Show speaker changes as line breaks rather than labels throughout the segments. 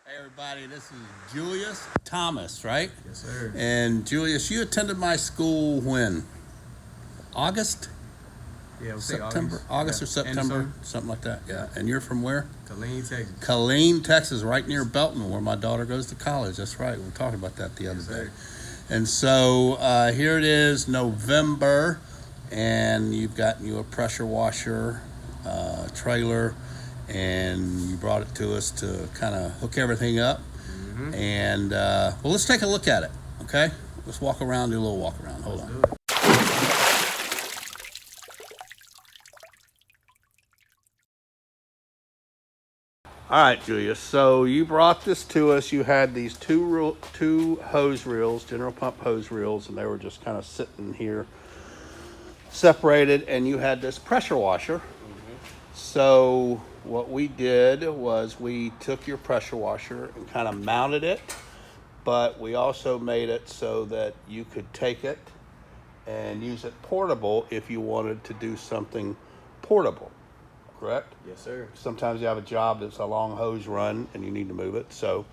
Hey everybody, this is Julius Thomas, right?
Yes, sir.
And Julius, you attended my school when? August?
Yeah, we'll say
September? August or September? Something like that, yeah. And you're from where?
Killeen, Texas.
Killeen, Texas, right near Belton, where my daughter goes to college. That's right. We were talking about that the other day. And so here it is, November, and you've gotten you a pressure washer trailer, and you brought it to us to kind of hook everything up. And well, let's take a look at it, okay? Let's walk around, do a little walk around. Hold on. All right, Julius. So you brought this to us. You had these two hose reels, general pump hose reels, and they were just kind of sitting here, separated. And you had this pressure washer. So what we did was we took your pressure washer and kind of mounted it, but we also made it so that you could take it and use it portable if you wanted to do something portable. Correct?
Yes, sir.
Sometimes you have a job that's a long hose run and you need to move it. So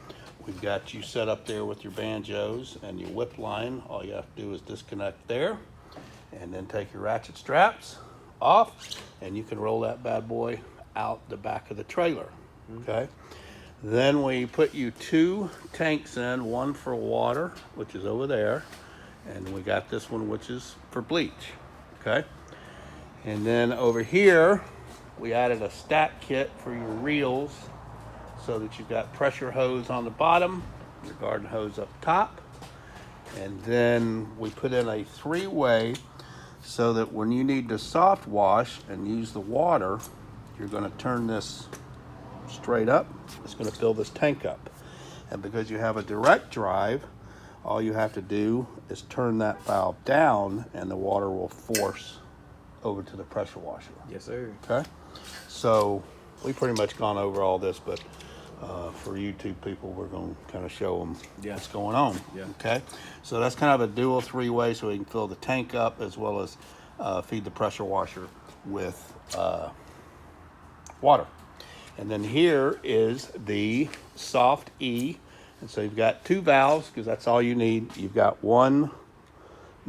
we've got you set up there with your banjos and your whip line. All you have to do is disconnect there and then take your ratchet straps off, and you can roll that bad boy out the back of the trailer. Okay. Then we put you two tanks in, one for water, which is over there, and we got this one, which is for bleach. Okay. And then over here, we added a stack kit for your reels so that you've got pressure hose on the bottom, your garden hose up top. And then we put in a three-way so that when you need to soft wash and use the water, you're going to turn this straight up. It's going to fill this tank up. And because you have a direct drive, all you have to do is turn that valve down and the water will force over to the pressure washer.
Yes, sir.
Okay. So we've pretty much gone over all this, but for YouTube people, we're going to kind of show them what's going on.
Yeah.
Okay. So that's kind of a dual three-way, so we can fill the tank up as well as feed the pressure washer with water. And then here is the soft E. And so you've got two valves because that's all you need. You've got one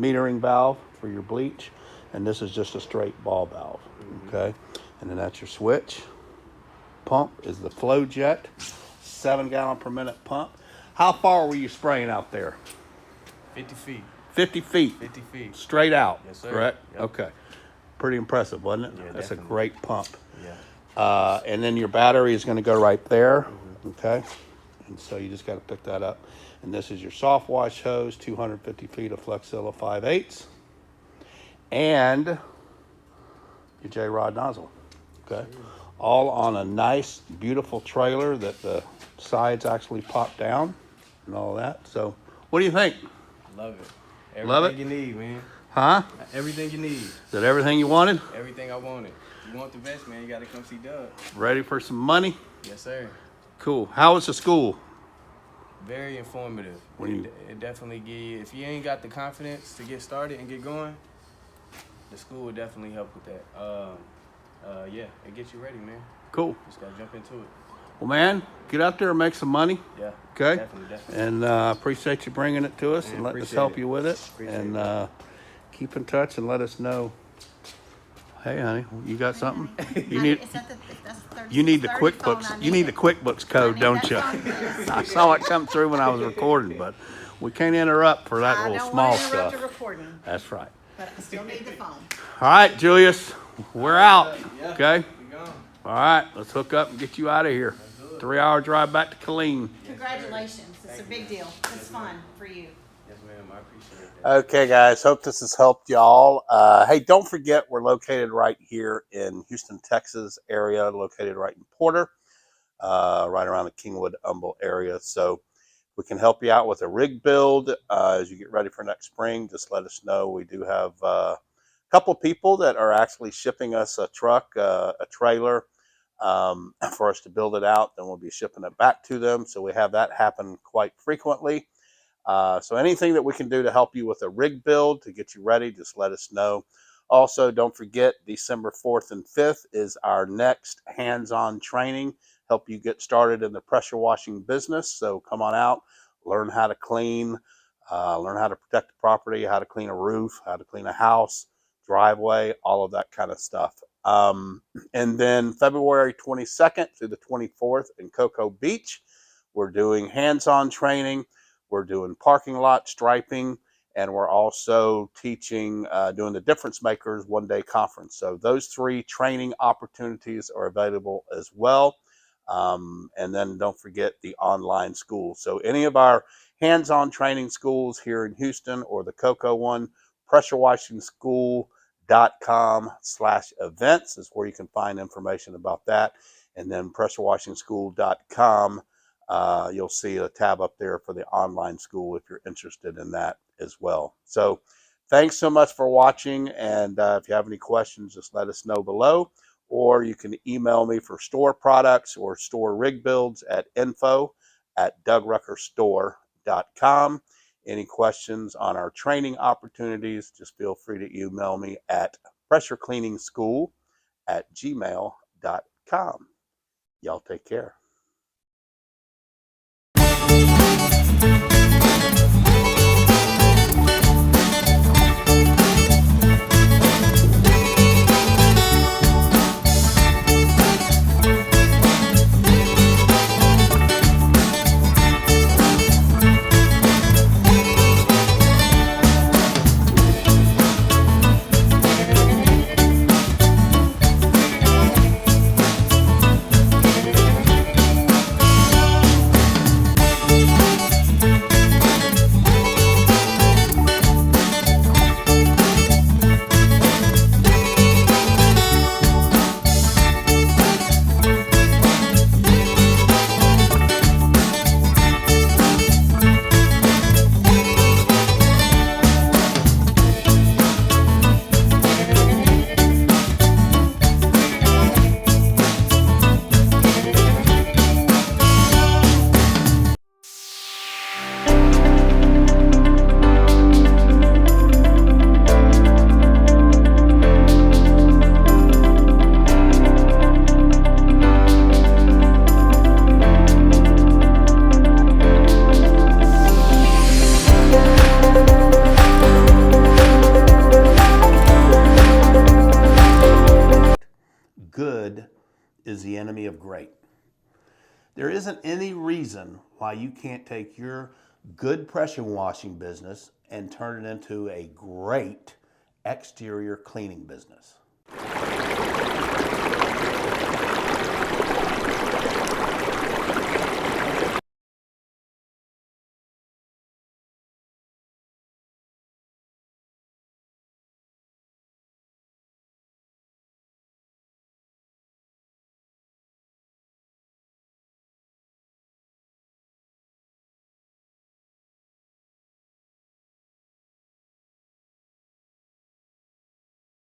metering valve for your bleach, and this is just a straight ball valve. Okay. And then that's your switch. Pump is the flow jet, 7 gallon per minute pump. How far were you spraying out there?
50 feet.
50 feet.
50 feet.
Straight out.
Yes, sir.
Correct?
Yep.
Okay. Pretty impressive, wasn't it?
Yeah,
that's
definitely.
a great pump.
Yeah.
And then your battery is going to go right there. Okay. And so you just got to pick that up. And this is your soft wash hose, 250 feet of Flexilla 5/8. And your J-rod nozzle. Okay. All on a nice, beautiful trailer that the sides actually pop down and all that. So, what do you think?
Love it. Everything
Love it?
you need, man.
Huh?
Everything you need.
Is that everything you wanted?
Everything I wanted. You want the best, man, you got to come see Doug.
Ready for some money?
Yes, sir.
Cool. How was the school?
Very informative.
When you-
It definitely give you, if you ain't got the confidence to get started and get going, the school will definitely help with that. Yeah, it gets you ready, man.
Cool.
Just got to jump into it.
Well, man, get out there and make some money.
Yeah.
Okay.
Definitely.
And appreciate you bringing it to us
Man,
and letting us
appreciate
help
it.
you with it.
Appreciate
And
it.
keep in touch and let us know. Hey, honey, you got something? You
Honey,
need
is that that's 30
you need the
30 phone,
QuickBooks.
I
You need the
it.
QuickBooks code,
I need
don't
that
you?
phone, please.
I saw it come through when I was recording, but we can't interrupt for that
I
little
don't
small
want to interrupt
stuff.
your recording,
That's right.
but I still need the phone.
All right, Julius, we're out.
Yeah.
Okay.
We gone.
All right, let's hook up and get you out of here. 3-hour drive back to Killeen.
Congratulations. It's a big deal. It's fun for you.
Yes, ma'am. I appreciate that.
Okay, guys, hope this has helped y'all. Hey, don't forget we're located right here in Houston, Texas area, located right in Porter, right around the Kingwood-Humble area. So we can help you out with a rig build as you get ready for next spring. Just let us know. We do have a couple people that are actually shipping us a truck, a trailer, for us to build it out. Then we'll be shipping it back to them. So we have that happen quite frequently. So anything that we can do to help you with a rig build to get you ready, just let us know. Also, don't forget December 4th and 5th is our next hands-on training help you get started in the pressure washing business. So come on out, learn how to clean, learn how to protect the property, how to clean a roof, how to clean a house, driveway, all of that kind of stuff. And then February 22nd through the 24th in Cocoa Beach, we're doing hands-on training. We're doing parking lot striping, and we're also teaching, doing the Difference Makers one-day conference. So those 3 training opportunities are available as well. And then don't forget the online school. So any of our hands-on training schools here in Houston or the Cocoa one, pressurewashingschool.com/events is where you can find information about that. And then pressurewashingschool.com, you'll see a tab up there for the online school if you're interested in that as well. So thanks so much for watching. And if you have any questions, just let us know below. Or you can email me for store products or store rig builds at info@DougRuckerStore.com. Any questions on our training opportunities, just feel free to email me at pressurecleaningschool@gmail.com. Y'all take care. Good is the enemy of great. There isn't any reason why you can't take your good pressure washing business and turn it into a great exterior cleaning business.